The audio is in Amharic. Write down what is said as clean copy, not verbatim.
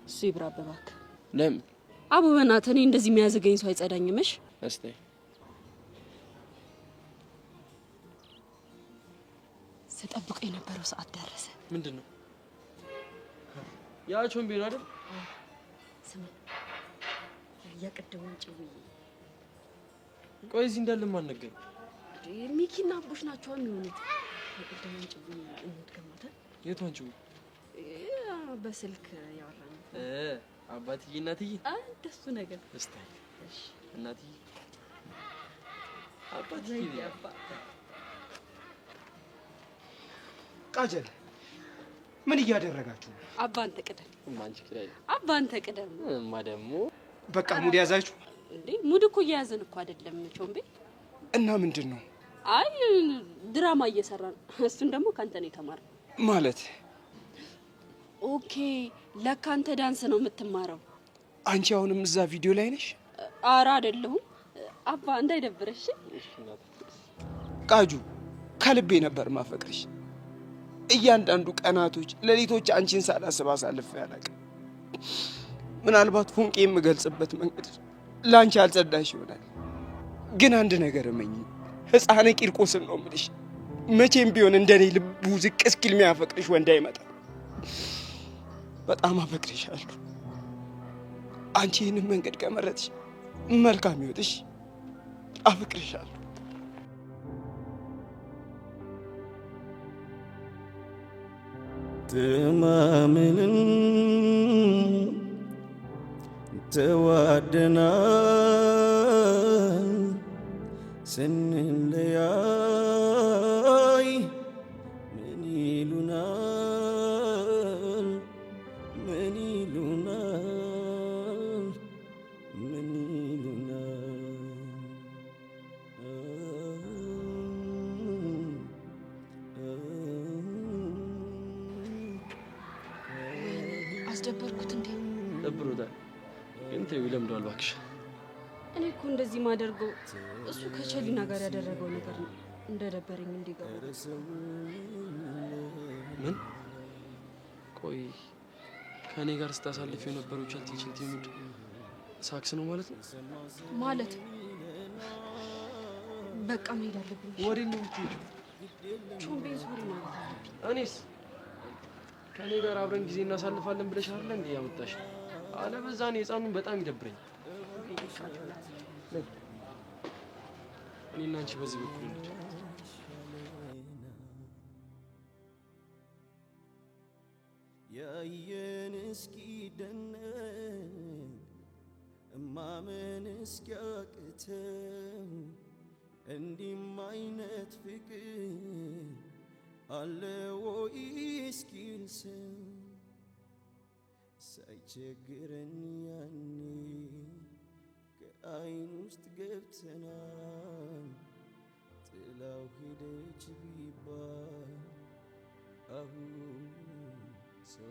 እሱ ይብራበባክ ለምን አቡ በእናትህ እኔ እንደዚህ የሚያዘገኝ ሰው አይጸዳኝምሽ እስቲ ስጠብቀው የነበረው ሰዓት ደረሰ ምንድነው ያቾን ቢሆን አይደል ስማ ያቀደሙን ጭውዬ ቆይ እዚህ እንዳለ ማን ነገር ሚኪና አቡሽ ናቸው የሚሆኑት ያቀደሙን ጭውዬ እንድገማታ የቷን ጭው በስልክ ያወራን አባትዬ እናትዬ ደሱ ነገር እስቲ እሺ እናትዬ አባትዬ ያባ ቃጀል ምን እያደረጋችሁ አባን ተቀደም ማንቺ ክራይ አባን ተቀደም ማደሙ በቃ ሙድ ያዛችሁ እንዴ ሙድ እኮ ያዘን እኮ አይደለም ቾምቤ እና ምንድነው አይ ድራማ እየሰራን እሱን ደግሞ ካንተ ነው የተማረው ማለት ኦኬ ለካንተ ዳንስ ነው የምትማረው አንቺ አሁንም እዛ ቪዲዮ ላይ ነሽ አራ አይደለሁም አባ እንዳይደብረሽ ቃጁ ከልቤ ነበር ማፈቅርሽ እያንዳንዱ ቀናቶች ሌሊቶች አንቺን ሳላስብ አሳልፌ አላውቅም ምናልባት ፉንቄ የምገልጽበት መንገድ ላንቺ አልጸዳሽ ይሆናል ግን አንድ ነገር እመኝ ህፃነ ቂርቆስን ነው የምልሽ መቼም ቢሆን እንደኔ ልቡ ዝቅ እስኪል የሚያፈቅርሽ ወንድ አይመጣም በጣም አፈቅርሻለሁ አንቺ ይህንን መንገድ ከመረጥሽ መልካም ይወጥሽ አፈቅርሻለሁ ተማምነን ተዋደናል ስንለያይ ምን ይሉናል ምን ይሉናል ምን ይሉናል አስደበርኩት እንዴ ደብሮታል ግን ተይው ለምዷል እባክሽ እኔ እኮ እንደዚህ ማደርገው እሱ ከቸሊና ጋር ያደረገው ነገር ነው እንደደበረኝ እንዲገባ ምን ቆይ ከኔ ጋር ስታሳልፍ የነበረው ቻልቲ ሙድ ሳክስ ነው ማለት በቃ መሄድ አለብኝ ወሬ ነው የምትሄጂው ቾምቤን ሶሪ ማለት አለብኝ እኔስ ከኔ ጋር አብረን ጊዜ እናሳልፋለን ብለሽ አይደል እንዴ ያመጣሽ አለበዛ ነው ህፃኑን በጣም ይደብረኝ እኔና አንቺ በዚህ በኩል እንዴ ያየን እስኪ ደነቅ እማመን እስኪያቅተው እንዲህም አይነት ፍቅር አለ ወይ እስኪል ሰው ሳይቸግረን ያኔ ከአይን ውስጥ ገብተናል ጥላው ሄደች ቢባል አሁን ሰው